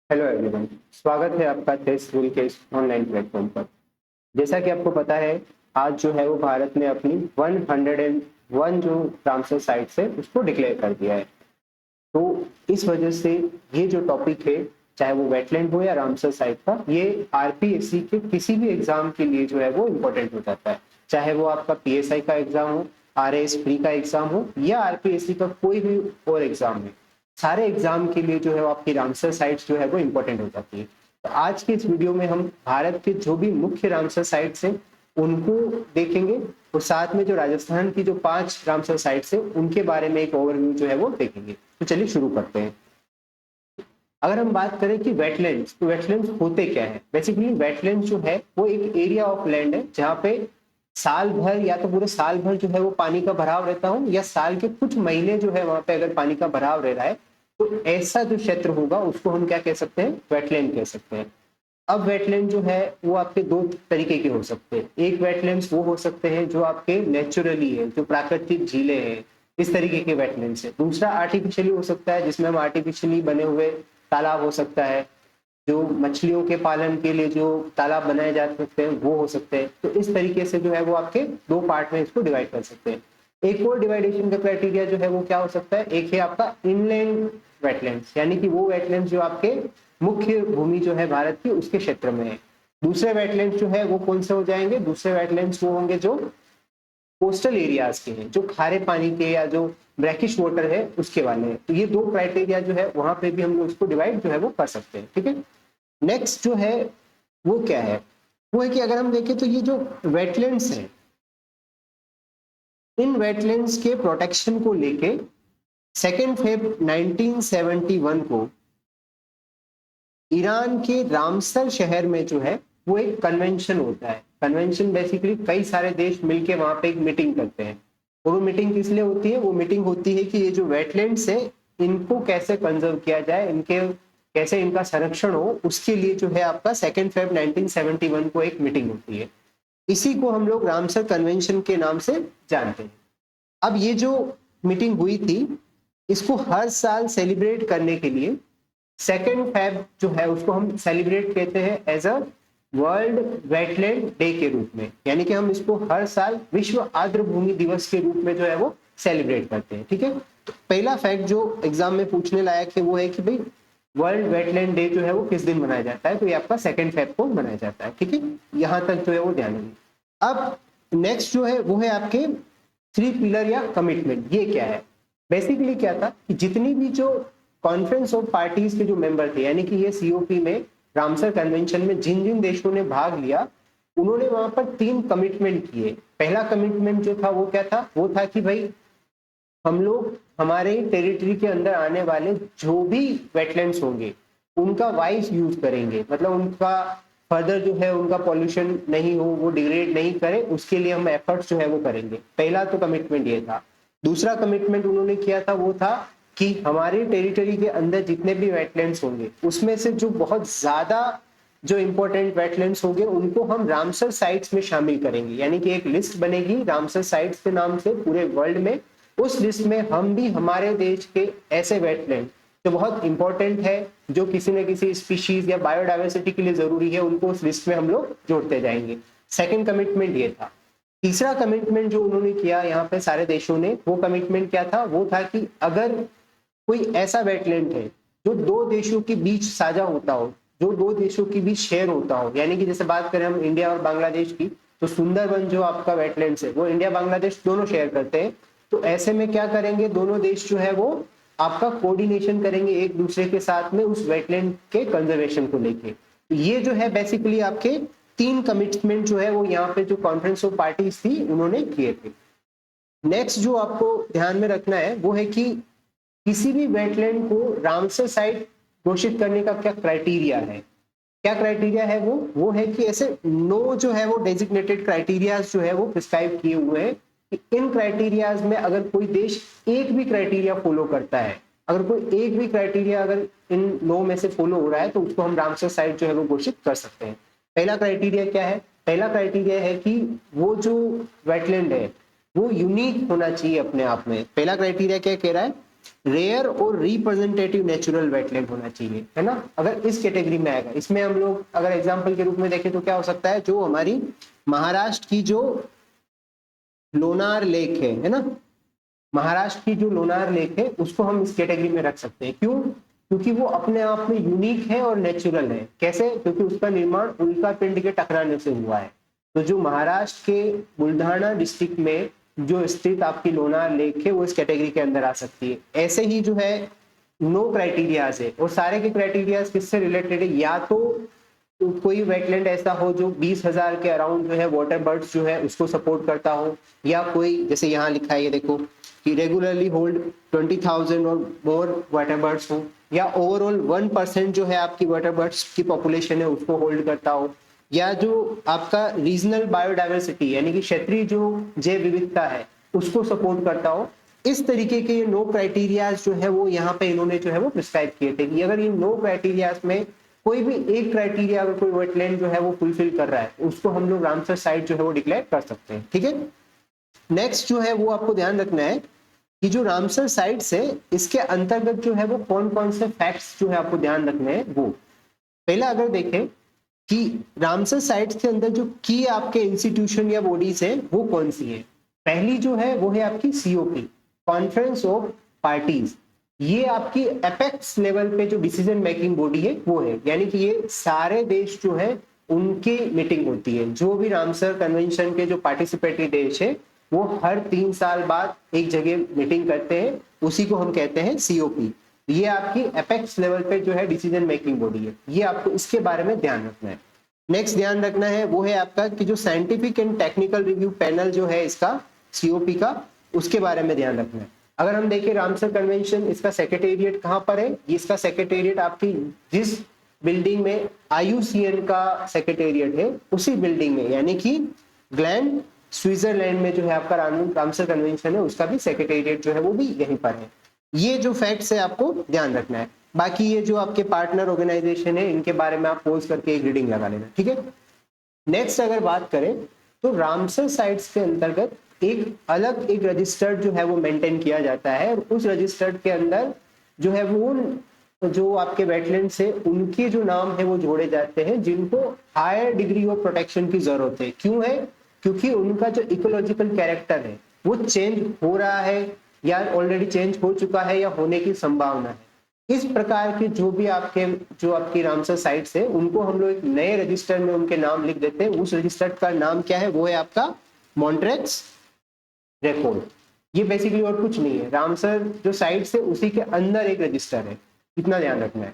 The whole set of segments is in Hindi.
हेलो एवरीवन, स्वागत है आपका टेस्ट रूल के इस ऑनलाइन प्लेटफॉर्म पर। जैसा कि आपको पता है, आज जो है वो भारत ने अपनी 101 जो रामसर साइट्स है उसको डिक्लेयर कर दिया है। तो इस वजह से ये जो टॉपिक है, चाहे वो वेटलैंड हो या रामसर साइट का, ये आरपीएससी के किसी भी एग्जाम के लिए जो है वो इम्पोर्टेंट हो जाता है। चाहे वो आपका पीएसआई का एग्जाम हो, आरएएस प्री का एग्जाम हो या आरपीएससी का कोई भी और एग्जाम है, सारे एग्जाम के लिए जो है वो आपकी रामसर साइट्स जो है वो इम्पोर्टेंट हो जाती है। तो आज के इस वीडियो में हम भारत के जो भी मुख्य रामसर साइट्स हैं उनको देखेंगे, और साथ में जो राजस्थान की जो 5 रामसर साइट्स है उनके बारे में एक ओवरव्यू जो है वो देखेंगे। तो चलिए शुरू करते हैं। अगर हम बात करें कि वेटलैंड्स, तो वेटलैंड्स होते क्या है? बेसिकली वेटलैंड्स जो है वो एक एरिया ऑफ लैंड है जहाँ पे साल भर या तो पूरे साल भर जो है वो पानी का भराव रहता हो, या साल के कुछ महीने जो है वहां पे अगर पानी का भराव रह रहा है, तो ऐसा जो क्षेत्र होगा उसको हम क्या कह सकते हैं? वेटलैंड कह सकते हैं। अब वेटलैंड जो है वो आपके दो तरीके के हो सकते हैं। एक वेटलैंड्स वो हो सकते हैं जो आपके नेचुरली है, जो प्राकृतिक झीलें हैं, इस तरीके के वेटलैंड्स है। दूसरा आर्टिफिशियली हो सकता है, जिसमें हम आर्टिफिशियली बने हुए तालाब हो सकता है, जो मछलियों के पालन के लिए जो तालाब बनाए जा सकते हैं वो हो सकते हैं। तो इस तरीके से जो है वो आपके दो पार्ट में इसको डिवाइड कर सकते हैं। एक और डिवाइडेशन का क्राइटेरिया जो है वो क्या हो सकता है? एक है आपका इनलैंड वेटलैंड्स, यानी कि वो वेटलैंड्स जो आपके मुख्य भूमि जो है भारत की उसके क्षेत्र में है। दूसरे वेटलैंड्स जो है वो कौन से हो जाएंगे? दूसरे वेटलैंड्स वो होंगे जो कोस्टल एरियाज के हैं, जो खारे पानी के या जो ब्रैकिश वाटर है उसके वाले हैं। तो ये दो क्राइटेरिया जो है वहां पे भी हम लोग इसको डिवाइड जो है वो कर सकते हैं। ठीक है, नेक्स्ट जो है वो क्या है? वो है कि अगर हम देखें तो ये जो वेटलैंड्स हैं, इन वेटलैंड्स के प्रोटेक्शन को लेके 2 फरवरी 1971 को ईरान के रामसर शहर में जो है वो एक कन्वेंशन होता है। कन्वेंशन बेसिकली कई सारे देश मिलके वहां पे एक मीटिंग करते हैं, और वो मीटिंग किस लिए होती है? वो मीटिंग होती है कि ये जो वेटलैंड्स है इनको कैसे कंजर्व किया जाए, इनके कैसे इनका संरक्षण हो, उसके लिए जो है आपका 2 फरवरी 1971 को एक मीटिंग होती है। इसी को हम लोग रामसर कन्वेंशन के नाम से जानते हैं। अब ये जो मीटिंग हुई थी, इसको हर साल सेलिब्रेट करने के लिए 2 फरवरी जो है उसको हम सेलिब्रेट कहते हैं as a world wetland day के रूप में, यानी कि हम इसको हर साल विश्व आर्द्र भूमि दिवस के रूप में जो है वो सेलिब्रेट करते हैं। ठीक है, तो पहला फैक्ट जो एग्जाम में पूछने लायक है वो है कि भाई वर्ल्ड वेटलैंड डे जो है वो किस दिन मनाया जाता है? तो ये आपका 2 फरवरी को मनाया जाता है। ठीक है, यहां तक जो है वो ध्यान रखिए। अब नेक्स्ट जो है वो है आपके 3 पिलर या कमिटमेंट। ये क्या है? बेसिकली क्या था कि जितनी भी जो कॉन्फ्रेंस ऑफ पार्टीज के जो मेंबर थे, यानी कि ये सीओपी में रामसर कन्वेंशन में जिन जिन देशों ने भाग लिया, उन्होंने वहां पर 3 कमिटमेंट किए। पहला कमिटमेंट जो था वो क्या था? वो था कि भाई हम लोग हमारे टेरिटरी के अंदर आने वाले जो भी वेटलैंड्स होंगे उनका वाइज यूज करेंगे, मतलब उनका फर्दर जो है उनका पॉल्यूशन नहीं हो, वो डिग्रेड नहीं करे, उसके लिए हम एफर्ट्स जो है वो करेंगे। पहला तो कमिटमेंट ये था। दूसरा कमिटमेंट उन्होंने किया था वो था कि हमारे टेरिटरी के अंदर जितने भी वेटलैंड्स होंगे उसमें से जो बहुत ज्यादा जो इंपॉर्टेंट वेटलैंड्स होंगे उनको हम रामसर साइट्स में शामिल करेंगे, यानी कि एक लिस्ट बनेगी रामसर साइट्स के नाम से पूरे वर्ल्ड में। उस लिस्ट में हम भी हमारे देश के ऐसे वेटलैंड जो बहुत इंपॉर्टेंट है, जो किसी न किसी स्पीशीज या बायोडाइवर्सिटी के लिए जरूरी है, उनको उस लिस्ट में हम लोग जोड़ते जाएंगे। सेकंड कमिटमेंट ये था। तीसरा कमिटमेंट जो उन्होंने किया यहाँ पे सारे देशों ने, वो कमिटमेंट क्या था? वो था कि अगर कोई ऐसा वेटलैंड है जो दो देशों के बीच साझा होता हो, जो दो देशों के बीच शेयर होता हो, यानी कि जैसे बात करें हम इंडिया और बांग्लादेश की, तो सुंदरबन जो आपका वेटलैंड्स है वो इंडिया बांग्लादेश दोनों शेयर करते हैं। तो ऐसे में क्या करेंगे? दोनों देश जो है वो आपका कोऑर्डिनेशन करेंगे एक दूसरे के साथ में उस वेटलैंड के कंजर्वेशन को लेके। ये जो है बेसिकली आपके 3 कमिटमेंट जो है वो यहाँ पे जो कॉन्फ्रेंस ऑफ पार्टीज थी उन्होंने किए थे। नेक्स्ट जो आपको ध्यान में रखना है वो है कि किसी भी वेटलैंड को रामसर साइट घोषित करने का क्या क्राइटेरिया है? क्या क्राइटेरिया है? वो है कि ऐसे 9 जो है वो डेजिग्नेटेड क्राइटेरियाज जो है वो प्रिस्क्राइब किए हुए हैं कि इन क्राइटेरियाज में अगर कोई देश एक भी क्राइटेरिया फॉलो करता है, अगर कोई एक भी क्राइटेरिया अगर इन 9 में से फॉलो हो रहा है, तो उसको हम रामसर साइट जो है वो घोषित कर सकते हैं। पहला क्राइटेरिया क्या है? पहला क्राइटेरिया है कि वो जो वेटलैंड है वो यूनिक होना चाहिए अपने आप में। पहला क्राइटेरिया क्या कह रहा है? रेयर और रिप्रेजेंटेटिव नेचुरल वेटलैंड होना चाहिए, है ना। अगर इस कैटेगरी में आएगा, इसमें हम लोग अगर एग्जांपल के रूप में देखें तो क्या हो सकता है, जो हमारी महाराष्ट्र की जो लोनार लेक है ना, महाराष्ट्र की जो लोनार लेक है उसको हम इस कैटेगरी में रख सकते हैं। क्यों? क्योंकि वो अपने आप में यूनिक है और नेचुरल है। कैसे? क्योंकि उसका निर्माण उल्का पिंड के टकराने से हुआ है। तो जो महाराष्ट्र के बुल्ढाना डिस्ट्रिक्ट में जो स्थित आपकी लोनार लेक है वो इस कैटेगरी के अंदर आ सकती है। ऐसे ही जो है नो क्राइटेरियाज है, और सारे के क्राइटेरियाज किससे रिलेटेड है, या तो कोई वेटलैंड ऐसा हो जो 20,000 के अराउंड जो है वाटर बर्ड्स जो है उसको सपोर्ट करता हो, या कोई जैसे यहाँ लिखा है ये देखो कि रेगुलरली होल्ड 20,000 और मोर वाटर बर्ड्स हो, या ओवरऑल 1% जो है आपकी वाटर बर्ड्स की पॉपुलेशन है उसको होल्ड करता हो, या जो आपका रीजनल बायोडाइवर्सिटी यानी कि क्षेत्रीय जो जैव विविधता है उसको सपोर्ट करता हो। इस तरीके के नो क्राइटेरियाज जो है वो यहाँ पे इन्होंने जो है वो प्रिस्क्राइब किए थे कि अगर ये नो क्राइटेरियाज में कोई भी एक क्राइटेरिया अगर कोई वेटलैंड जो है वो फुलफिल कर रहा है उसको हम लोग रामसर साइट जो है वो डिक्लेयर कर सकते हैं। ठीक है, नेक्स्ट जो है वो आपको ध्यान रखना है कि जो रामसर साइट्स है इसके अंतर्गत जो है वो कौन कौन से फैक्ट्स जो है आपको ध्यान रखने हैं। वो पहला अगर देखें कि रामसर साइट्स के अंदर जो की आपके इंस्टीट्यूशन या बॉडीज है वो कौन सी है। पहली जो है वो है आपकी COP, कॉन्फ्रेंस ऑफ पार्टीज। ये आपकी एपेक्स लेवल पे जो डिसीजन मेकिंग बॉडी है वो है, यानी कि ये सारे देश जो है उनकी मीटिंग होती है। जो भी रामसर कन्वेंशन के जो पार्टिसिपेटरी देश है वो हर 3 साल बाद एक जगह मीटिंग करते हैं, उसी को हम कहते हैं COP। ये आपकी एपेक्स लेवल पे जो है डिसीजन मेकिंग बॉडी है, ये आपको इसके बारे में ध्यान रखना है। नेक्स्ट ध्यान रखना है वो है आपका कि जो scientific and technical review panel जो है इसका COP का, उसके बारे में ध्यान रखना है। अगर हम देखें रामसर कन्वेंशन, इसका सेक्रेटेरिएट कहाँ पर है, इसका सेक्रेटेरिएट आपकी जिस बिल्डिंग में IUCN का सेक्रेटेरिएट है उसी बिल्डिंग में, यानी कि ग्लैंड स्विट्जरलैंड में जो है आपका रामसर कन्वेंशन है उसका भी सेक्रेटेरिएट जो है वो भी यहीं पर है। ये जो फैक्ट्स है आपको ध्यान रखना है। बाकी ये जो आपके पार्टनर ऑर्गेनाइजेशन है इनके बारे में आप पोज करके एक रीडिंग लगा लेना। ठीक है, नेक्स्ट अगर बात करें तो रामसर साइट्स के अंतर्गत एक अलग एक रजिस्टर्ड जो है वो मेंटेन किया जाता है, और उस रजिस्टर्ड के अंदर जो है वो जो आपके वेटलैंड से उनके जो नाम है वो जोड़े जाते हैं जिनको हायर डिग्री ऑफ प्रोटेक्शन की जरूरत है। क्यों है? क्योंकि उनका जो इकोलॉजिकल कैरेक्टर है वो चेंज हो रहा है या ऑलरेडी चेंज हो चुका है या होने की संभावना है। इस प्रकार के जो भी आपकी रामसर साइट्स है उनको हम लोग एक नए रजिस्टर में उनके नाम लिख देते हैं। उस रजिस्टर का नाम क्या है? वो है आपका मॉन्ट्रेक्स रिकॉर्ड। ये बेसिकली और कुछ नहीं है, रामसर जो साइट्स है उसी के अंदर एक रजिस्टर है, इतना ध्यान रखना है।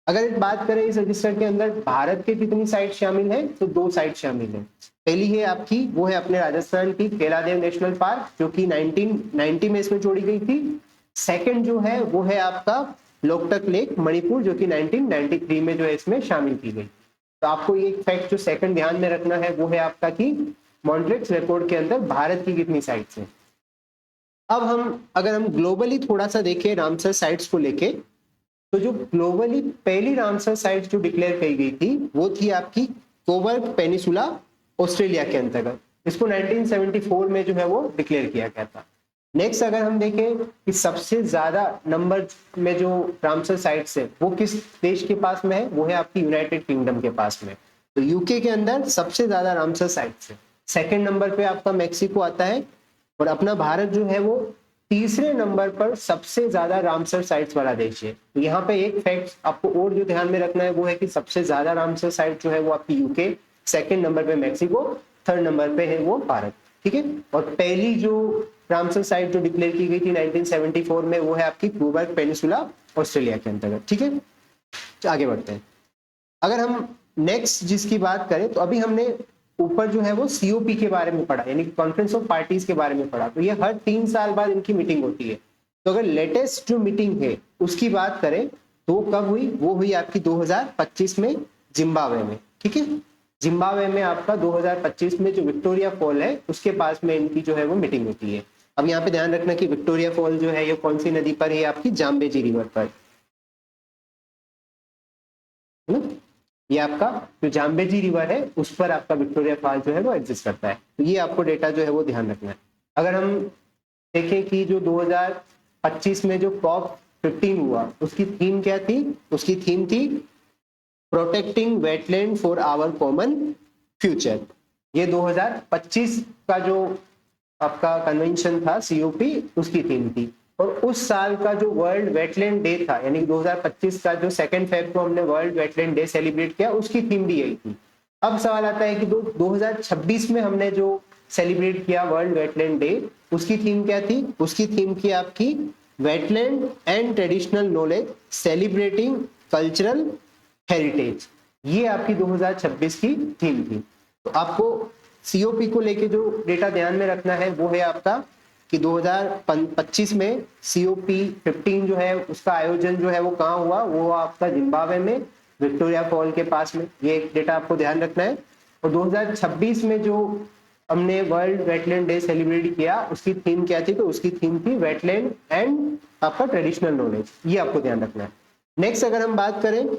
अगर बात करें इस रजिस्टर के अंदर भारत के कितनी साइट शामिल है, तो 2 साइट शामिल है। पहली है आपकी वो है अपने राजस्थान की केलादेव नेशनल पार्क जो कि 1990 में इसमें जोड़ी गई थी। सेकंड जो है वो है आपका लोकटक लेक मणिपुर जो कि 1993 में जो है इसमें शामिल की गई। तो आपको ये फैक्ट जो सेकंड ध्यान में रखना है वो है आपका कि मॉन्ट्रेक्स रिकॉर्ड के अंदर भारत की कितनी साइट्स हैं। अब अगर हम ग्लोबली थोड़ा सा देखें रामसर साइट्स को लेके, तो जो ग्लोबली पहली रामसर साइट जो डिक्लेयर की गई थी वो थी आपकी कोबर्ग पेनिसुला ऑस्ट्रेलिया के अंतर्गत। इसको 1974 में जो है वो डिक्लेयर किया गया था। नेक्स्ट अगर हम देखें कि सबसे ज्यादा नंबर में जो रामसर साइट्स है वो किस देश के पास में है, वो है आपकी यूनाइटेड किंगडम के पास में। तो यूके के अंदर सबसे ज्यादा रामसर साइट्स है। सेकंड नंबर पे आपका मैक्सिको आता है, और अपना भारत जो है वो तीसरे नंबर पर सबसे ज्यादा रामसर साइट्स वाला देश है। तो यहाँ पे एक फैक्ट आपको और जो ध्यान में रखना है वो है कि सबसे ज्यादा रामसर साइट जो है वो आपकी यूके, सेकंड नंबर पे मैक्सिको, थर्ड नंबर पे है वो भारत। ठीक है, और पहली जो रामसर साइट जो डिक्लेयर की गई थी 1974 में वो है आपकी कोबर्ग पेनिसुला ऑस्ट्रेलिया के अंतर्गत। ठीक है, तो आगे बढ़ते हैं। अगर हम नेक्स्ट जिसकी बात करें तो अभी हमने ऊपर जो है वो COP के बारे में पढ़ा, यानी कि कॉन्फ्रेंस ऑफ पार्टीज के बारे में पढ़ा। तो ये हर 3 साल बाद इनकी मीटिंग होती है। तो अगर लेटेस्ट जो मीटिंग है उसकी बात करें तो कब हुई, वो हुई आपकी 2025 में जिम्बाब्वे में। ठीक है, जिम्बाब्वे में आपका 2025 में जो विक्टोरिया फॉल है उसके पास में इनकी जो है वो मीटिंग होती है। अब यहाँ पे ध्यान रखना कि विक्टोरिया फॉल जो है ये कौन सी नदी पर है, आपकी जाम्बेजी रिवर पर, है ना। ये आपका जो जाम्बेजी रिवर है उस पर आपका विक्टोरिया फॉल जो है वो एग्जिस्ट करता है। तो ये आपको डेटा जो है वो ध्यान रखना है। अगर हम देखें कि जो 2025 में जो कॉप 15 हुआ उसकी थीम क्या थी? उसकी थीम थी protecting wetland for our common future. ये 2025 का जो आपका कन्वेंशन था COP, उसकी थीम थी। और उस साल का जो वर्ल्ड वेटलैंड डे था, यानी 2025 का जो 2 फेब को हमने वर्ल्ड वेटलैंड डे सेलिब्रेट किया, उसकी थीम भी यही थी। अब सवाल आता है कि 2026 में हमने जो सेलिब्रेट किया वर्ल्ड वेटलैंड डे, उसकी थीम क्या थी? उसकी थीम की आपकी wetland and traditional knowledge celebrating cultural heritage. ये आपकी 2026 की थीम थी। तो आपको COP को लेके जो डेटा ध्यान में रखना है वो है आपका कि 2025 में COP 15 जो है उसका आयोजन जो है वो कहाँ हुआ? वो आपका जिम्बाब्वे में, विक्टोरिया फॉल के पास में। ये एक डेटा आपको ध्यान रखना है। और 2026 में जो हमने वर्ल्ड वेटलैंड डे सेलिब्रेट किया, उसकी थीम क्या थी? तो उसकी थीम थी वेटलैंड एंड आपका ट्रेडिशनल नॉलेज। ये आपको ध्यान रखना है। नेक्स्ट अगर हम बात करें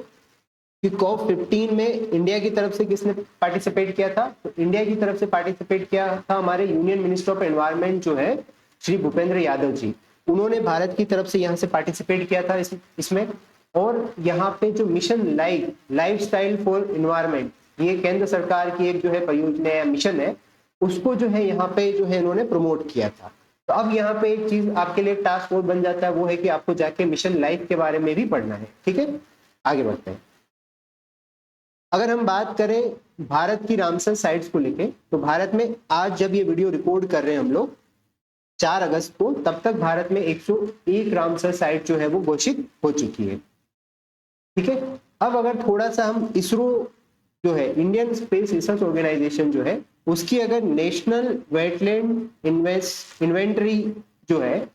कि कॉप 15 में इंडिया की तरफ से किसने पार्टिसिपेट किया था? तो इंडिया की तरफ से पार्टिसिपेट किया था हमारे यूनियन मिनिस्टर ऑफ एनवायरनमेंट जो है श्री भूपेंद्र यादव जी। उन्होंने भारत की तरफ से यहाँ से पार्टिसिपेट किया था इसमें। और यहाँ पे जो mission life style for environment, ये केंद्र सरकार की एक जो है परियोजना या मिशन है, उसको जो है यहाँ पे जो है इन्होंने प्रमोट किया था। तो अब यहाँ पे एक चीज आपके लिए टास्क फोर्स बन जाता है, वो है कि आपको जाके मिशन लाइफ के बारे में भी पढ़ना है। ठीक है, आगे बढ़ते हैं। अगर हम बात करें भारत की रामसर साइट्स को लेके, तो भारत में आज जब ये वीडियो रिकॉर्ड कर रहे हैं हम लोग 4 अगस्त को, तब तक भारत में 101 रामसर साइट जो है वो घोषित हो चुकी है। ठीक है, अब अगर थोड़ा सा हम इसरो जो है, इंडियन स्पेस रिसर्च ऑर्गेनाइजेशन जो है, उसकी अगर नेशनल वेटलैंड इन्वेंटरी जो है,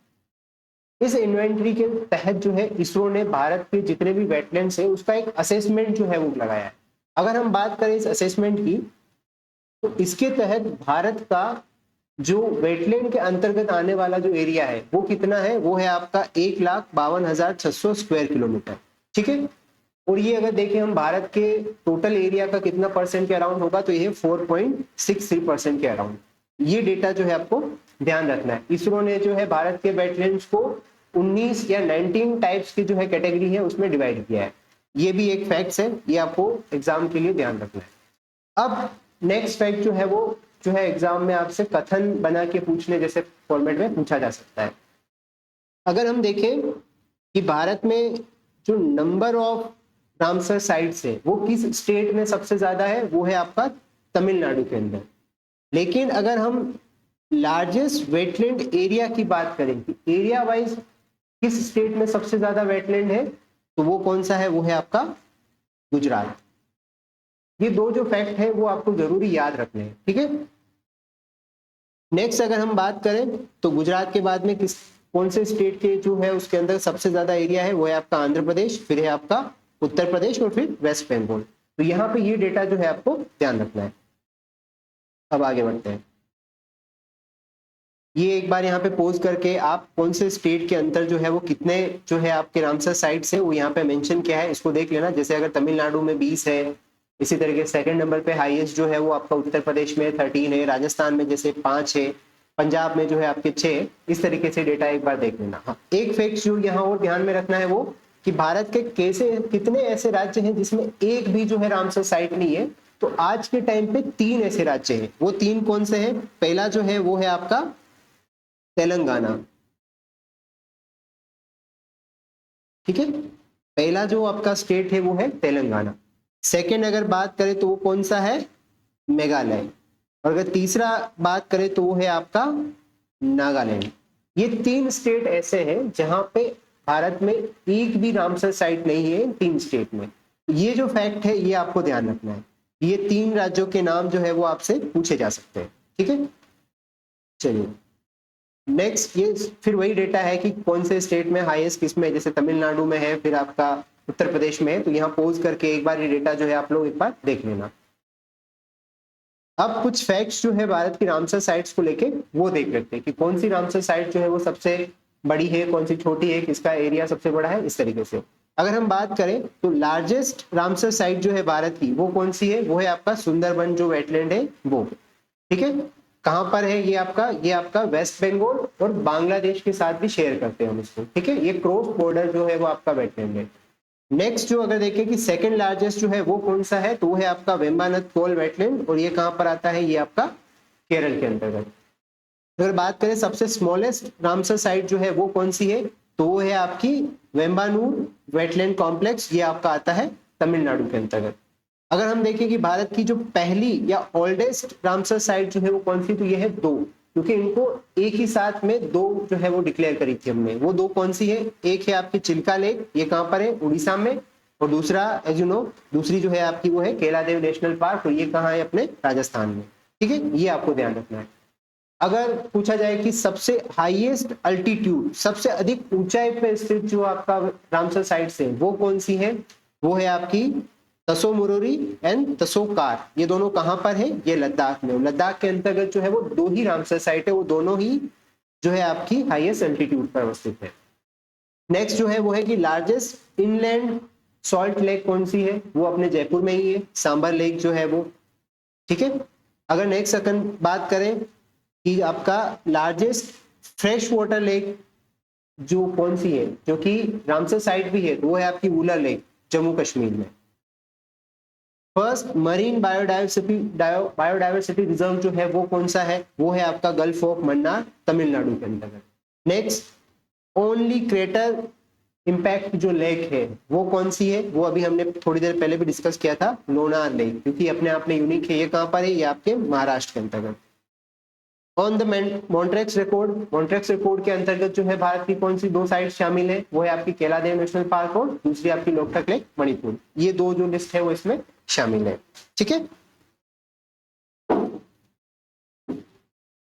इस इन्वेंटरी के तहत जो है इसरो ने भारत के जितने भी वेटलैंड्स है उसका एक असेसमेंट जो है वो लगाया है। अगर हम बात करें इस असेसमेंट की, तो इसके तहत भारत का जो वेटलैंड के अंतर्गत आने वाला जो एरिया है वो कितना है? वो है आपका 1,52,600 स्क्वायर किलोमीटर। ठीक है, और ये अगर देखें हम भारत के टोटल एरिया का कितना परसेंट के अराउंड होगा, तो ये 4.63% के अराउंड। ये डेटा जो है आपको ध्यान रखना है। इसरो ने जो है भारत के वेटलैंड्स को 19 या 19 टाइप्स की जो है कैटेगरी है उसमें डिवाइड किया है। ये भी एक फैक्ट्स है, ये आपको एग्जाम के लिए ध्यान रखना है। अब नेक्स्ट फैक्ट जो है वो जो है एग्जाम में आपसे कथन बना के पूछने जैसे फॉर्मेट में पूछा जा सकता है। अगर हम देखें कि भारत में जो नंबर ऑफ रामसर साइट्स है वो किस स्टेट में सबसे ज्यादा है, वो है आपका तमिलनाडु के अंदर। लेकिन अगर हम लार्जेस्ट वेटलैंड एरिया की बात करें कि एरिया वाइज किस स्टेट में सबसे ज्यादा वेटलैंड है, तो वो कौन सा है? वो है आपका गुजरात। ये दो जो फैक्ट है वो आपको जरूरी याद रखने हैं। ठीक है, नेक्स्ट अगर हम बात करें तो गुजरात के बाद में कौन से स्टेट के जो है उसके अंदर सबसे ज्यादा एरिया है, वो है आपका आंध्र प्रदेश, फिर है आपका उत्तर प्रदेश और फिर वेस्ट बंगाल। तो यहाँ पे ये डेटा जो है आपको ध्यान रखना है। अब आगे बढ़ते हैं। ये एक बार यहाँ पे पोज करके आप कौन से स्टेट के अंदर जो है वो कितने जो है आपके रामसर साइट्स है वो यहाँ पे मेंशन किया है, इसको देख लेना। जैसे अगर तमिलनाडु में 20 है, इसी तरीके सेकंड नंबर पे हाईएस्ट जो है वो आपका उत्तर प्रदेश में 13 है, राजस्थान में जैसे 5 है, पंजाब में जो है आपके 6 है। इस तरीके से डेटा एक बार देख लेना। हाँ, एक फैक्ट जो यहाँ और ध्यान में रखना है वो कि भारत के कितने ऐसे राज्य हैं जिसमें एक भी जो है रामसर साइट नहीं है। तो आज के टाइम पे 3 ऐसे राज्य हैं। वो 3 कौन से हैं? पहला जो है वो है आपका तेलंगाना। ठीक है, पहला जो आपका स्टेट है वो है तेलंगाना। सेकंड अगर बात करें तो वो कौन सा है? मेघालय। और अगर तीसरा बात करें तो वो है आपका नागालैंड। ये 3 स्टेट ऐसे हैं जहां पे भारत में एक भी रामसर साइट नहीं है, 3 स्टेट में। ये जो फैक्ट है ये आपको ध्यान रखना है। ये 3 राज्यों के नाम जो है वो आपसे पूछे जा सकते हैं। ठीक है, चलिए नेक्स्ट। ये फिर वही डेटा है कि कौन से स्टेट में हाईएस्ट किस में, जैसे तमिलनाडु में है, फिर आपका उत्तर प्रदेश में है। तो यहाँ पोज करके एक बार ये डेटा जो है आप लोग एक बार देख लेना। अब कुछ फैक्ट्स जो है भारत की रामसर साइट्स को लेके वो देख लेते हैं कि कौन सी रामसर साइट जो है वो सबसे बड़ी है, कौन सी छोटी है, किसका एरिया सबसे बड़ा है, इस तरीके से। अगर हम बात करें तो लार्जेस्ट रामसर साइट जो है भारत की वो कौन सी है? वो है आपका सुंदरबन जो वेटलैंड है वो। ठीक है, कहाँ पर है ये आपका वेस्ट बंगाल और बांग्लादेश के साथ भी शेयर करते हैं हम इसको, ठीक है। ये क्रॉस बॉर्डर जो है वो आपका वेटलैंड है। नेक्स्ट जो अगर देखें कि सेकंड लार्जेस्ट जो है वो कौन सा है, तो वो है आपका वेम्बानाथ कोल वेटलैंड, और ये कहाँ पर आता है, ये आपका केरल के अंतर्गत। अगर बात करें सबसे स्मॉलेस्ट रामसर साइट जो है वो कौन सी है, तो वो है आपकी वेम्बानूर वेटलैंड कॉम्प्लेक्स, ये आपका आता है तमिलनाडु के अंतर्गत। अगर हम देखें कि भारत की जो पहली या ओल्डेस्ट रामसर साइट जो है वो कौन सी, तो ये है दो, क्योंकि इनको एक ही साथ में दो जो है वो डिक्लेयर करी थी हमने। वो दो कौन सी है, एक है आपकी चिल्का लेक, ये कहाँ पर है, उड़ीसा में, और दूसरा एज यू नो दूसरी जो है आपकी वो है केलादेव नेशनल पार्क, और ये कहाँ है, अपने राजस्थान में, ठीक है। ये आपको ध्यान रखना है। अगर पूछा जाए कि सबसे हाईएस्ट अल्टीट्यूड, सबसे अधिक ऊंचाई पे स्थित जो आपका रामसर साइट है वो कौन सी है, वो है आपकी तसो मुरोरी एंड तसोकार। ये दोनों कहां पर है, ये लद्दाख में। लद्दाख के अंतर्गत जो है वो दो ही रामसर साइट है, वो दोनों ही जो है आपकी हाईएस्ट अल्टीट्यूड पर अवस्थित है। नेक्स्ट जो है वो है कि लार्जेस्ट इनलैंड सॉल्ट लेक कौन सी है, वो अपने जयपुर में ही है, सांबर लेक जो है वो, ठीक है। अगर नेक्स्ट सेकंड बात करें कि आपका लार्जेस्ट फ्रेश वाटर लेक जो कौन सी है, जो कि रामसर साइट भी है, वो है आपकी वुलर लेक, जम्मू कश्मीर में। फर्स्ट मरीन बायोडायवर्सिटी रिजर्व जो है वो कौन सा है, वो है आपका गल्फ ऑफ मन्नार, तमिलनाडु के अंतर्गत। नेक्स्ट ओनली क्रेटर इम्पैक्ट जो लेक है वो कौन सी है, वो अभी हमने थोड़ी देर पहले भी डिस्कस किया था, लोनार लेक, क्योंकि अपने आप में यूनिक है। ये कहां पर है, ये आपके महाराष्ट्र के अंतर्गत। ऑन द मॉन्ट्रेक्स रिकॉर्ड के अंतर्गत जो है भारत की कौन सी दो साइट शामिल है, वो है आपकी केलादेव नेशनल पार्क और दूसरी आपकी लोकटक लेक मणिपुर। ये दो जो लिस्ट है वो इसमें शामिल है, ठीक है।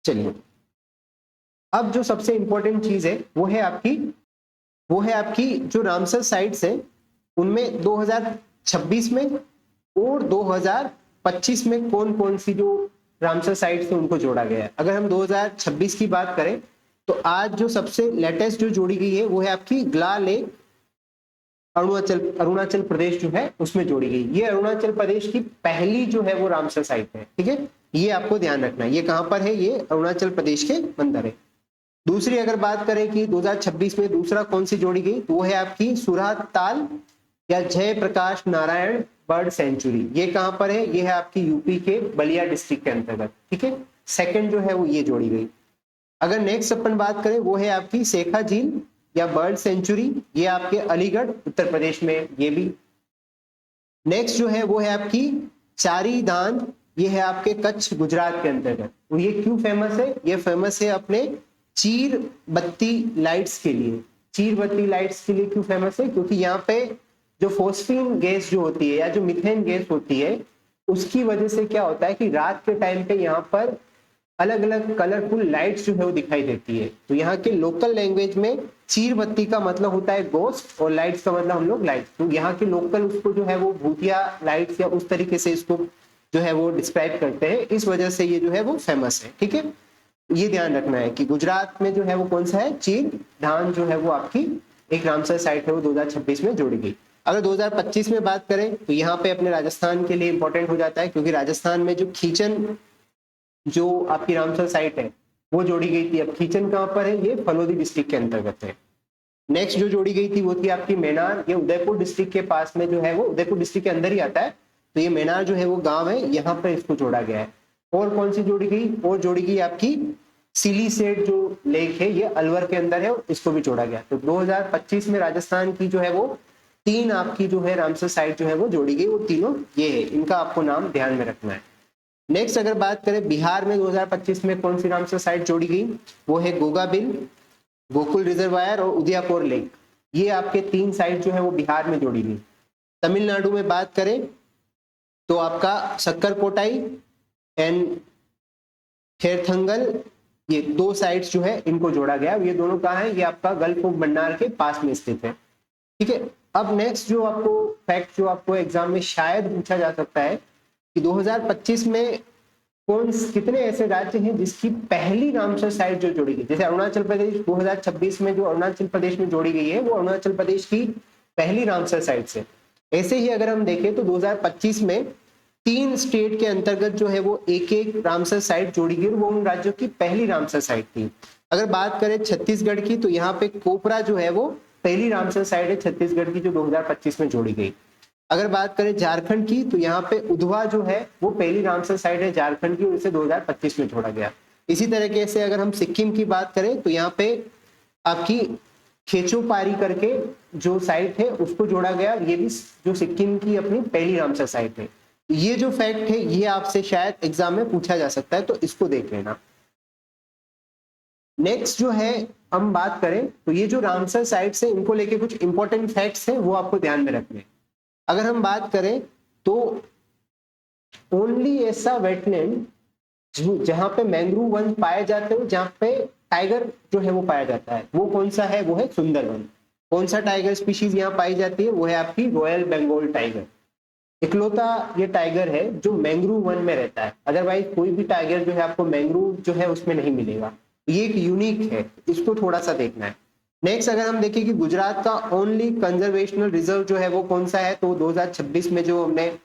चलिए, अब जो सबसे इंपॉर्टेंट चीज है वो है आपकी जो रामसर साइट्स है उनमें 2026 में और 2025 में कौन कौन सी जो रामसर साइट्स है उनको जोड़ा गया है। अगर हम 2026 की बात करें तो आज जो सबसे लेटेस्ट जो जोड़ी गई है वो है आपकी ग्ला लेक, अरुणाचल प्रदेश जो है उसमें जोड़ी गई। ये अरुणाचल प्रदेश की पहली जो है वो रामसर साइट है, ठीक है। ये आपको ध्यान रखना है, ये कहां पर है, ये अरुणाचल प्रदेश के अंदर है। दूसरी अगर बात करें कि 2026 में दूसरा कौन सी जोड़ी गई, तो वो है आपकी सुरात ताल या जय प्रकाश नारायण बर्ड सेंचुरी। ये कहां पर है, ये है आपकी यूपी के बलिया डिस्ट्रिक्ट के अंतर्गत, ठीक है। सेकंड जो है वो ये जोड़ी गई। अगर नेक्स्ट अपन बात करें वो है आपकी शेखा झील या बर्ड सेंचुरी, ये आपके अलीगढ़ उत्तर प्रदेश में, ये भी। नेक्स्ट जो है वो है आपकी चारी धाम, ये है आपके कच्छ गुजरात के अंतर्गत। और ये क्यों फेमस है, ये फेमस है अपने चीर बत्ती लाइट्स के लिए। चीर बत्ती लाइट्स के लिए क्यों फेमस है, क्योंकि यहाँ पे जो फोस्फीन गैस जो होती है या जो मीथेन गैस होती है उसकी वजह से क्या होता है कि रात के टाइम पे यहाँ पर अलग अलग कलरफुल लाइट्स जो है वो दिखाई देती है। तो यहाँ के लोकल लैंग्वेज में चीर बत्ती का मतलब होता है गोस्ट और लाइट्स का मतलब हम लोग लाइट्स। तो यहाँ के लोकल उसको जो है वो भूतिया लाइट्स या उस तरीके से इसको जो है वो डिस्क्राइब करते हैं, इस वजह से ये जो है वो फेमस है, ठीक है। ये ध्यान रखना है कि गुजरात में जो है वो कौन सा है, चीर धाम जो है वो आपकी एक रामसर साइट है, वो 2026 में जोड़ी गई। अगर 2025 में बात करें तो यहाँ पे अपने राजस्थान के लिए इंपॉर्टेंट हो जाता है, क्योंकि राजस्थान में जो खींचन जो आपकी रामसर साइट है वो जोड़ी गई थी। अब खींचन कहाँ पर है, ये फलोदी डिस्ट्रिक्ट के अंतर्गत है। नेक्स्ट जो जोड़ी गई थी वो थी आपकी मैनार, ये उदयपुर डिस्ट्रिक्ट के पास में जो है वो उदयपुर डिस्ट्रिक्ट के अंदर ही आता है। तो ये मैनार जो है वो गांव है, यहाँ पर इसको जोड़ा गया है। और कौन सी जोड़ी गई, और जोड़ी गई आपकी सिलीसेट जो लेक है, ये अलवर के अंदर है, इसको भी जोड़ा गया। तो 2025 में राजस्थान की जो है वो तीन आपकी जो है रामसर साइट जो है वो जोड़ी गई, वो तीनों ये है, इनका आपको नाम ध्यान में रखना है। नेक्स्ट अगर बात करें बिहार में 2025 में कौन सी रामसर साइट जोड़ी गई, वो है गोगाबिल, गोकुल रिजर्वायर और उदयपुर लेक। ये आपके तीन साइट जो है वो बिहार में जोड़ी गई। तमिलनाडु में बात करें तो आपका सक्कर कोटाई एंड खेरथंगल, ये दो साइट्स जो है इनको जोड़ा गया। ये दोनों कहाँ है, ये आपका गल्फ ऑफ मन्नार के पास में स्थित है, ठीक है। अब नेक्स्ट जो आपको फैक्ट जो आपको एग्जाम में शायद पूछा जा सकता है कि 2025 में कितने ऐसे राज्य हैं जिसकी पहली रामसर साइट जो जोड़ी गई। जैसे अरुणाचल प्रदेश 2026 में जो अरुणाचल प्रदेश में जोड़ी गई है वो अरुणाचल प्रदेश की पहली रामसर साइट है। ऐसे ही अगर हम देखें तो 2025 में 3 स्टेट के अंतर्गत जो है वो एक रामसर साइट जोड़ी गई, वो उन राज्यों की पहली रामसर साइट थी। अगर बात करें छत्तीसगढ़ की, तो यहाँ पे कोपरा जो है वो पहली रामसर साइट है छत्तीसगढ़ की, जो 2025 में जोड़ी गई। अगर बात करें झारखंड की, तो यहाँ पे उधवा जो है वो पहली रामसर साइट है झारखंड की, और इसे 2025 में जोड़ा गया। इसी तरीके से अगर हम सिक्किम की बात करें, तो यहाँ पे आपकी खेचोपारी करके जो साइट है उसको जोड़ा गया, ये भी जो सिक्किम की अपनी पहली रामसर साइट है। ये जो फैक्ट है ये आपसे शायद एग्जाम में पूछा जा सकता है, तो इसको देख लेना। नेक्स्ट जो है हम बात करें, तो ये जो रामसर साइट्स है इनको लेके कुछ इंपॉर्टेंट फैक्ट्स हैं, वो आपको ध्यान में रखने। अगर हम बात करें तो ओनली ऐसा वेटलैंड जहां पे मैंग्रोव वन पाए जाते हैं, जहां पे टाइगर जो है वो पाया जाता है, वो कौन सा है? वो है सुंदरवन। कौन सा टाइगर स्पीशीज यहाँ पाई जाती है? वो है आपकी रॉयल बंगाल टाइगर। इकलौता ये टाइगर है जो मैंग्रोव वन में रहता है, अदरवाइज कोई भी टाइगर जो है आपको मैंग्रोव जो है उसमें नहीं मिलेगा। ये एक यूनिक है, इसको थोड़ा सा देखना है। नेक्स्ट अगर हम देखें कि गुजरात का ओनली कंजर्वेशनल रिजर्व जो है वो कौन सा है, तो 2026 में जो हमने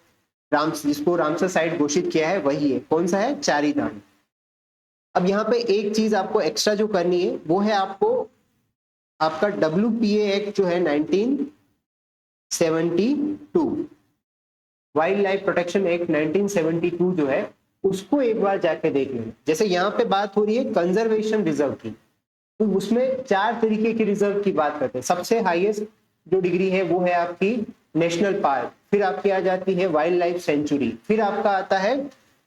जिसको रामसर साइट घोषित किया है वही है। कौन सा है? चारी धाम। अब यहाँ पे एक चीज आपको एक्स्ट्रा जो करनी है वो है आपको आपका WPA एक्ट जो है 1972, वाइल्ड लाइफ प्रोटेक्शन एक्ट 1972 जो है उसको एक बार जाके देख लेना। जैसे यहाँ पे बात हो रही है कंजर्वेशन रिजर्व की, तो उसमें 4 तरीके की रिजर्व की बात करते हैं। सबसे हाईएस्ट जो डिग्री है वो है आपकी नेशनल पार्क, फिर आपकी आ जाती है वाइल्ड लाइफ सेंचुरी, फिर आपका आता है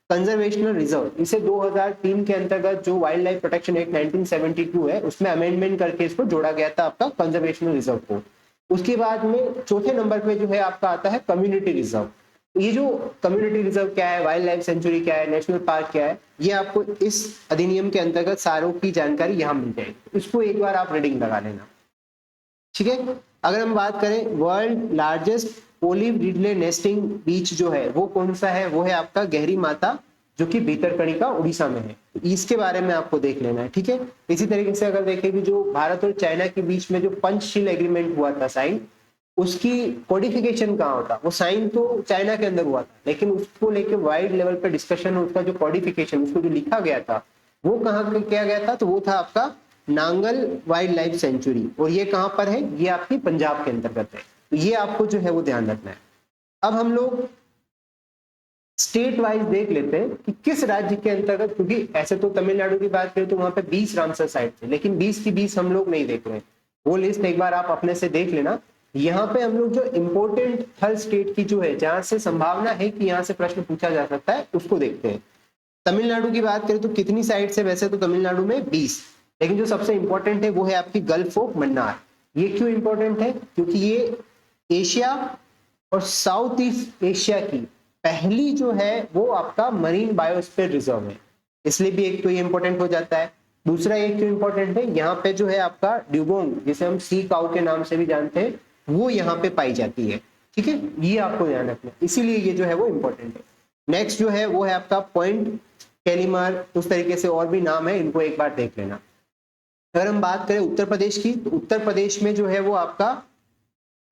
कंजर्वेशनल रिजर्व। इसे 2003 के अंतर्गत जो वाइल्ड लाइफ प्रोटेक्शन एक्ट 1972 है उसमें अमेंडमेंट करके इसको जोड़ा गया था आपका कंजर्वेशनल रिजर्व को। उसके बाद में चौथे नंबर पे जो है आपका आता है कम्युनिटी रिजर्व। ये जो कम्युनिटी रिजर्व क्या है, वाइल्ड लाइफ सेंचुरी क्या है, नेशनल पार्क क्या है, ये आपको इस अधिनियम के अंतर्गत सारों की जानकारी यहाँ मिल जाएगी। इसको एक बार आप रीडिंग लगा लेना, ठीक है। अगर हम बात करें world largest olive ridley nesting beach जो है वो कौन सा है, वो है आपका गहरी माता, जो कि भीतरकनिका उड़ीसा में है। इसके बारे में आपको देख लेना है, ठीक है। इसी तरीके से अगर देखें कि जो भारत और चाइना के बीच में जो पंचशील एग्रीमेंट हुआ था साइन, उसकी कोडिफिकेशन कहाँ होता? वो साइन तो चाइना के अंदर हुआ था, लेकिन उसको लेके वाइड लेवल पे डिस्कशन, उसका जो कोडिफिकेशन, उसको जो लिखा गया था वो कहाँ किया गया था? तो वो था आपका नांगल वाइल्ड लाइफ सेंचुरी, और ये कहाँ पर है? ये आपकी पंजाब के अंतर्गत है। तो ये आपको जो है वो ध्यान रखना है। अब हम लोग स्टेट वाइज देख लेते हैं कि किस राज्य के अंतर्गत, क्योंकि ऐसे तो तमिलनाडु की बात करें तो वहां पे 20 रामसर साइट थे, लेकिन 20 की 20 हम लोग नहीं देख रहे हैं। वो लिस्ट एक बार आप अपने से देख लेना। यहाँ पे हम लोग जो इम्पोर्टेंट हर स्टेट की जो है, जहां से संभावना है कि यहाँ से प्रश्न पूछा जा सकता है, उसको देखते हैं। तमिलनाडु की बात करें तो कितनी साइट्स है? वैसे तो तमिलनाडु में 20, लेकिन जो सबसे इंपॉर्टेंट है वो है आपकी गल्फ ऑफ मन्नार। ये क्यों इंपॉर्टेंट है? क्योंकि ये एशिया और साउथ ईस्ट एशिया की पहली जो है वो आपका मरीन बायोस्फीयर रिजर्व है, इसलिए भी एक तो ये इंपॉर्टेंट हो जाता है। दूसरा एक क्यों इंपॉर्टेंट है, यहाँ पे जो है आपका ड्यूगोंग, जिसे हम सी काऊ के नाम से भी जानते हैं, वो यहाँ पे पाई जाती है, ठीक है। ये आपको ध्यान रखना, इसीलिए ये जो है वो इंपॉर्टेंट है। नेक्स्ट जो है वो है आपका पॉइंट कैलीमार, उस तरीके से और भी नाम है, इनको एक बार देख लेना। अगर हम बात करें उत्तर प्रदेश की, तो उत्तर प्रदेश में जो है वो आपका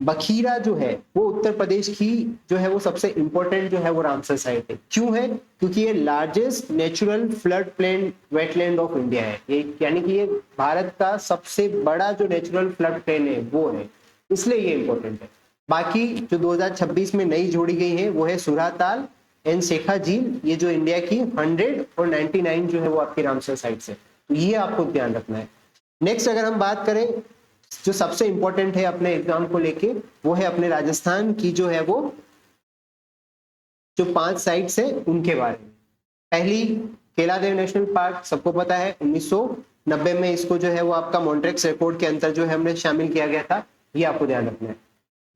बखीरा जो है वो उत्तर प्रदेश की जो है वो सबसे इंपॉर्टेंट जो है वो रामसर साइट है। क्यों है? क्योंकि ये largest natural flood plain wetland of India है, यानी कि ये भारत का सबसे बड़ा जो नेचुरल फ्लड प्लेन है वो है, इसलिए ये इंपॉर्टेंट है। बाकी जो 2026 में नई जोड़ी गई है वो है सुराताल एंड शेखा झील, ये जो इंडिया की 100 और 99 जो है वो आपकी रामसर साइट है, तो ये आपको ध्यान रखना है। नेक्स्ट अगर हम बात करें जो सबसे इंपॉर्टेंट है अपने एग्जाम को लेके, वो है अपने राजस्थान की जो है वो जो 5 साइट्स है उनके बारे में। पहली केलादेव नेशनल पार्क, सबको पता है 1990 में इसको जो है वो आपका मॉन्ट्रेक्स रिपोर्ट के अंतर जो है हमने शामिल किया गया था, ये आपको ध्यान रखना है।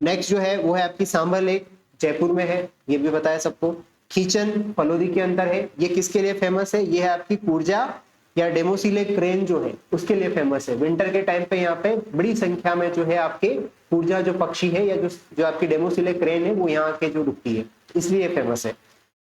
नेक्स्ट जो है वो है आपकी सांबर लेक, जयपुर में है, ये भी बताया सबको। खीचन फलोदी के अंदर है, ये किसके लिए फेमस है? ये है आपकी कूर्जा या डेमोसिले क्रेन जो है उसके लिए फेमस है। विंटर के टाइम पे यहाँ पे बड़ी संख्या में जो है आपके कूर्जा जो पक्षी है या जो आपकी डेमोसिले क्रेन है वो यहाँ के जो रुकती है, इसलिए फेमस है।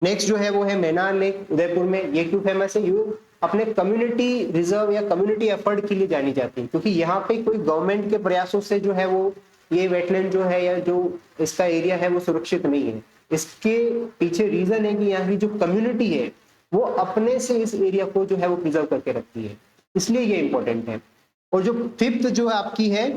नेक्स्ट जो है वो है मैनार लेक उदयपुर में, ये क्यों फेमस है? ये अपने कम्युनिटी रिजर्व या कम्युनिटी एफर्ट के लिए जानी जाती है, क्योंकि यहाँ पे कोई गवर्नमेंट के प्रयासों से जो है वो ये वेटलैंड जो है या जो इसका एरिया है वो सुरक्षित नहीं है, इसके पीछे रीजन है कि यहाँ की जो कम्युनिटी है वो अपने से इस एरिया को जो है वो प्रिजर्व करके रखती है, इसलिए ये इंपॉर्टेंट है। और जो फिफ्थ जो आपकी है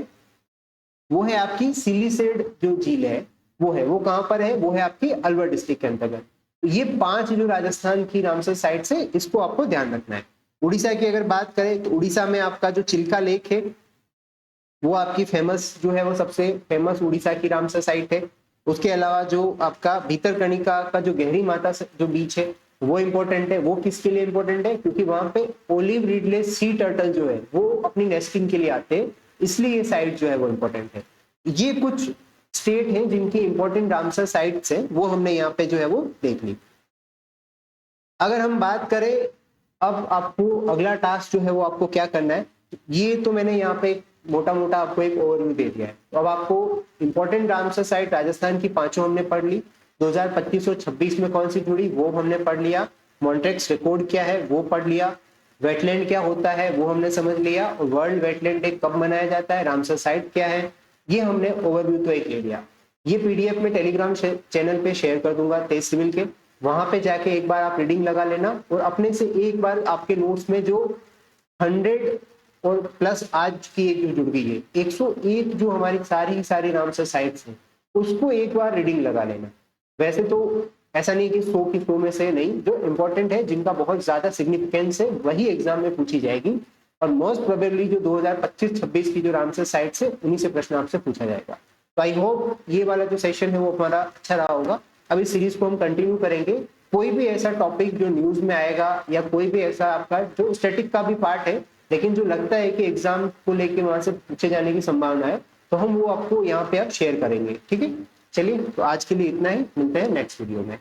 वो है आपकी सिलीसेड जो झील है, वो कहां पर है, वो है आपकी अलवर डिस्ट्रिक्ट के अंतर्गत। ये 5 जो राजस्थान की रामसर साइट है इसको आपको ध्यान रखना है। उड़ीसा की अगर बात करें तो उड़ीसा में आपका जो चिल्का लेक है वो आपकी फेमस जो है वो सबसे फेमस उड़ीसा की रामसर साइट है। उसके अलावा जो आपका भीतरकनिका का जो गहरी माता जो बीच है वो इंपॉर्टेंट है। वो किसके लिए इंपॉर्टेंट है, क्योंकि वहां पे ओलिव रिडले सी टर्टल जो है वो अपनी नेस्टिंग के लिए आते हैं, इसलिए ये साइट जो है वो इंपॉर्टेंट है। ये कुछ स्टेट हैं जिनकी इंपॉर्टेंट रामसर साइट्स है, वो हमने यहाँ पे जो है वो देख ली। अगर हम बात करें अब आपको अगला टास्क जो है वो आपको क्या करना है, ये तो मैंने यहाँ पे मोटा मोटा आपको एक ओवरव्यू दे दिया है। तो अब आपको इंपॉर्टेंट रामसर साइट राजस्थान की 5 हमने पढ़ ली, 2025 और 26 में कौन सी जुड़ी वो हमने पढ़ लिया, मॉन्ट्रेक्स रिकॉर्ड क्या है वो पढ़ लिया, वेटलैंड क्या होता है वो हमने समझ लिया, और वर्ल्ड वेटलैंड डे कब मनाया जाता है, रामसर साइट क्या है, ये हमने ओवरव्यू तो एक ले लिया। ये पीडीएफ में टेलीग्राम चैनल पे शेयर कर दूंगा 23 सिविल के, वहां पे जाके एक बार आप रीडिंग लगा लेना और अपने से एक बार आपके नोट्स में जो 100 और प्लस आज की एक जो जुड़ गई है 101 जो हमारी सारी रामसर साइट्स हैं उसको एक बार रीडिंग लगा लेना। वैसे तो ऐसा नहीं कि 100 की 100 में से नहीं, जो इंपॉर्टेंट है जिनका बहुत ज्यादा सिग्निफिकेंस है वही एग्जाम में पूछी जाएगी, और मोस्ट प्रोबेबली जो 2025-26 की जो रामसर साइट्स है उन्हीं से प्रश्न आपसे पूछा जाएगा। तो आई होप ये वाला जो सेशन है वो हमारा अच्छा रहा होगा। अब इस सीरीज को हम कंटिन्यू करेंगे। कोई भी ऐसा टॉपिक जो न्यूज में आएगा या कोई भी ऐसा आपका जो स्टैटिक का भी पार्ट है लेकिन जो लगता है कि एग्जाम को लेके वहां से पूछे जाने की संभावना है, तो हम वो आपको यहाँ पे आप शेयर करेंगे। ठीक है, चलिए तो आज के लिए इतना ही, मिलते हैं नेक्स्ट वीडियो में।